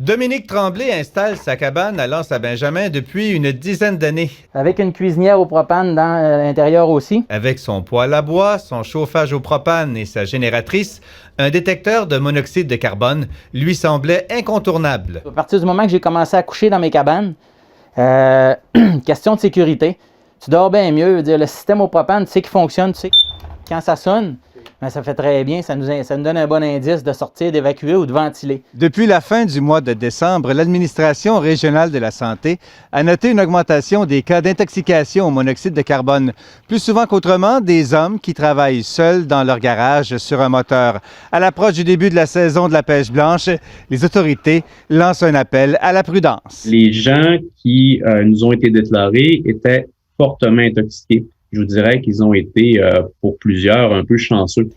Dominique Tremblay installe sa cabane à l'Anse-à-Benjamin depuis une dizaine d'années. Avec une cuisinière au propane dans l'intérieur aussi. Avec son poêle à bois, son chauffage au propane et sa génératrice, un détecteur de monoxyde de carbone lui semblait incontournable. À partir du moment que j'ai commencé à coucher dans mes cabanes, question de sécurité, tu dors bien mieux. Je veux dire, le système au propane, tu sais qu'il fonctionne, tu sais quand ça sonne, bien, ça fait très bien, ça nous donne un bon indice de sortir, d'évacuer ou de ventiler. Depuis la fin du mois de décembre, l'administration régionale de la santé a noté une augmentation des cas d'intoxication au monoxyde de carbone. Plus souvent qu'autrement, des hommes qui travaillent seuls dans leur garage sur un moteur. À l'approche du début de la saison de la pêche blanche, les autorités lancent un appel à la prudence. Les gens qui nous ont été déclarés étaient fortement intoxiqués. Je vous dirais qu'ils ont été, pour plusieurs, un peu chanceux.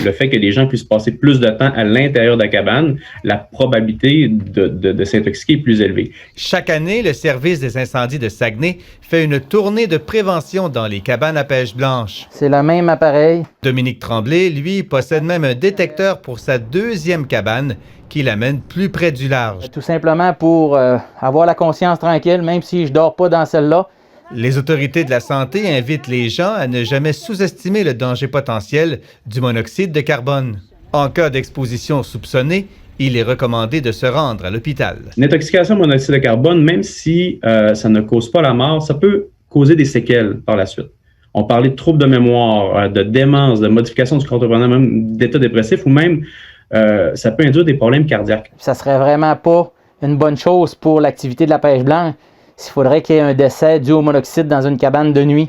Le fait que les gens puissent passer plus de temps à l'intérieur de la cabane, la probabilité de s'intoxiquer est plus élevée. Chaque année, le service des incendies de Saguenay fait une tournée de prévention dans les cabanes à pêche blanche. C'est le même appareil. Dominique Tremblay, lui, possède même un détecteur pour sa deuxième cabane qui l'amène plus près du large. Tout simplement pour avoir la conscience tranquille, même si je dors pas dans celle-là. Les autorités de la santé invitent les gens à ne jamais sous-estimer le danger potentiel du monoxyde de carbone. En cas d'exposition soupçonnée, il est recommandé de se rendre à l'hôpital. Une intoxication au monoxyde de carbone, même si ça ne cause pas la mort, ça peut causer des séquelles par la suite. On parlait de troubles de mémoire, de démence, de modification du comportement, même d'état dépressif, ou même ça peut induire des problèmes cardiaques. Ça serait vraiment pas une bonne chose pour l'activité de la pêche blanche s'il faudrait qu'il y ait un décès dû au monoxyde dans une cabane de nuit.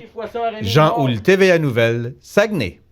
Jean Houle, TVA Nouvelles, Saguenay.